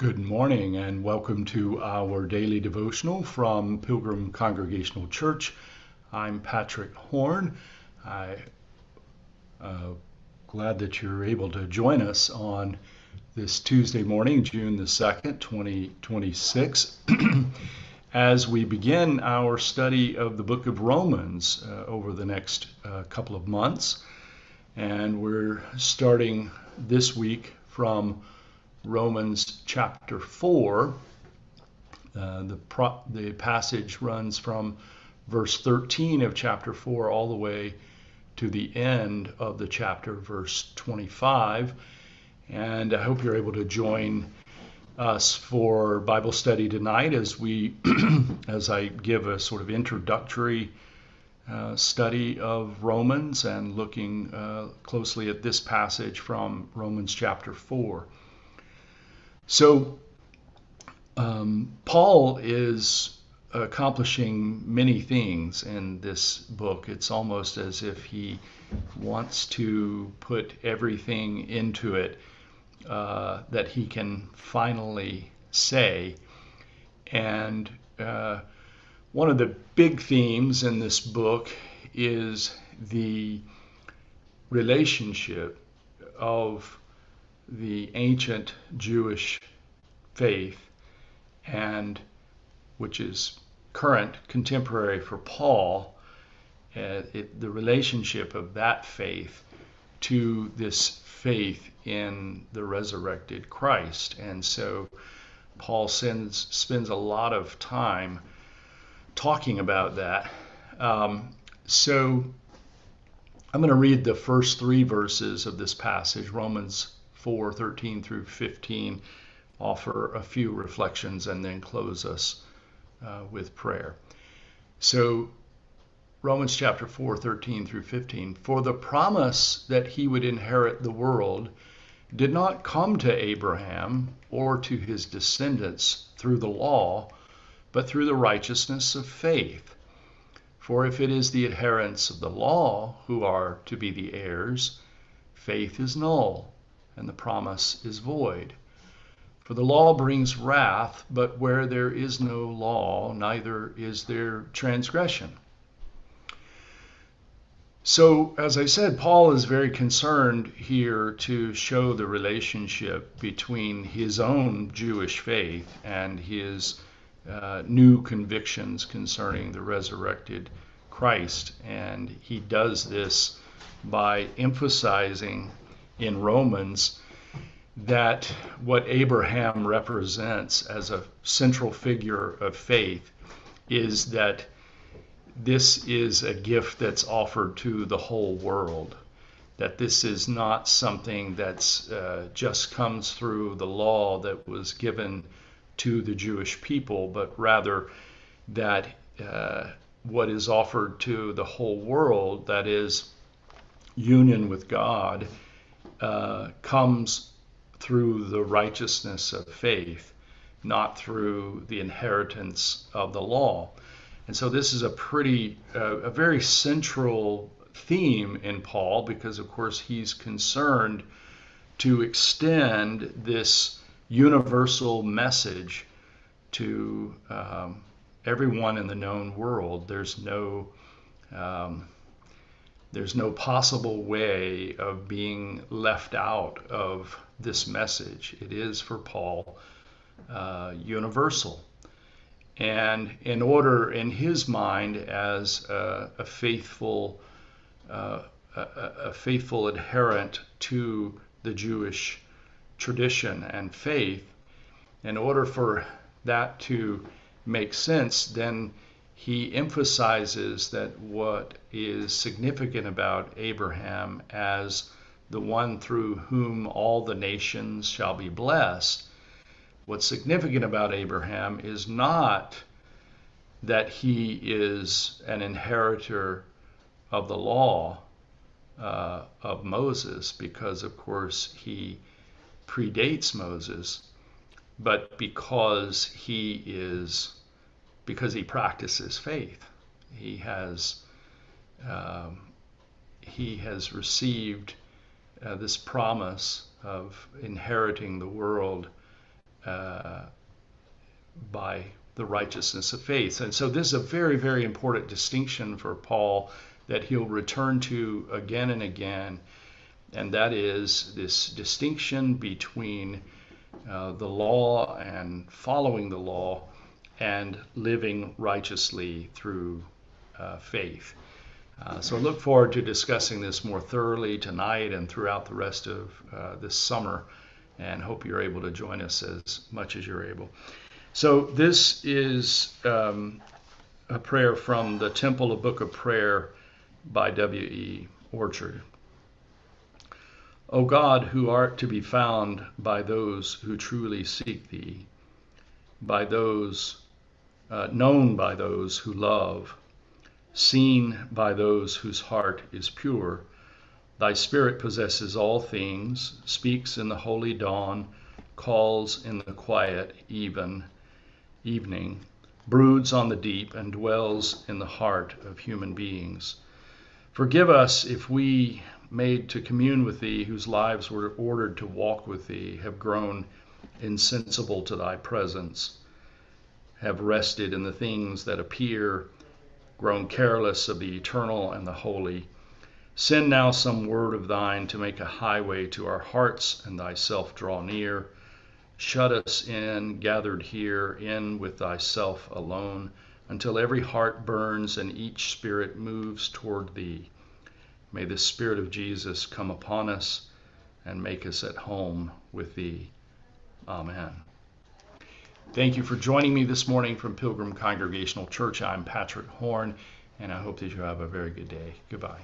Good morning and welcome to our daily devotional from Pilgrim Congregational Church. I'm Patrick Horn. I'm glad that you're able to join us on this Tuesday morning, June the 2nd, 2026, as we begin our study of the book of Romans over the next couple of months. And we're starting this week from Romans chapter 4. The passage runs from verse 13 of chapter 4 all the way to the end of the chapter, verse 25. And I hope you're able to join us for Bible study tonight as as I give a sort of introductory study of Romans and looking closely at this passage from Romans chapter 4. So Paul is accomplishing many things in this book. It's almost as if he wants to put everything into it that he can finally say. And one of the big themes in this book is the relationship of the ancient Jewish faith, and which is current, contemporary for Paul, the relationship of that faith to this faith in the resurrected Christ. And so Paul spends a lot of time talking about that. So I'm going to read the first three verses of this passage, Romans 4:13 through 15, offer a few reflections, and then close us with prayer. So Romans chapter 4:13 through 15, for the promise that he would inherit the world did not come to Abraham or to his descendants through the law, but through the righteousness of faith. For if it is the adherents of the law who are to be the heirs, faith is null, and the promise is void. For the law brings wrath, but where there is no law, neither is there transgression. So, as I said, Paul is very concerned here to show the relationship between his own Jewish faith and his new convictions concerning the resurrected Christ. And he does this by emphasizing in Romans that what Abraham represents as a central figure of faith is that this is a gift that's offered to the whole world, that this is not something that's just comes through the law that was given to the Jewish people, but rather that what is offered to the whole world, that is union with God, comes through the righteousness of faith, not through the inheritance of the law. And so this is a very central theme in Paul, because of course he's concerned to extend this universal message to everyone in the known world. There's no possible way of being left out of this message. It is for Paul universal. And in order, in his mind, as a faithful adherent to the Jewish tradition and faith, in order for that to make sense, then he emphasizes that what is significant about Abraham as the one through whom all the nations shall be blessed, what's significant about Abraham is not that he is an inheritor of the law of Moses, because of course he predates Moses, but because he practices faith. He has received this promise of inheriting the world uh, by the righteousness of faith. And so this is a very, very important distinction for Paul that he'll return to again and again, and that is this distinction between the law and following the law and living righteously through faith. So I look forward to discussing this more thoroughly tonight and throughout the rest of this summer, and hope you're able to join us as much as you're able. So this is a prayer from the Temple, a Book of Prayer by W.E. Orchard. O God, who art to be found by those who truly seek thee, by those known by those who love, seen by those whose heart is pure, thy Spirit possesses all things, speaks in the holy dawn, calls in the quiet evening, broods on the deep, and dwells in the heart of human beings. Forgive us if we, made to commune with thee, whose lives were ordered to walk with thee, have grown insensible to thy presence, have rested in the things that appear, grown careless of the eternal and the holy. Send now some word of thine to make a highway to our hearts, and thyself draw near. Shut us in, gathered here, in with thyself alone, until every heart burns and each spirit moves toward thee. May the Spirit of Jesus come upon us and make us at home with thee. Amen. Thank you for joining me this morning from Pilgrim Congregational Church. I'm Patrick Horn, and I hope that you have a very good day. Goodbye.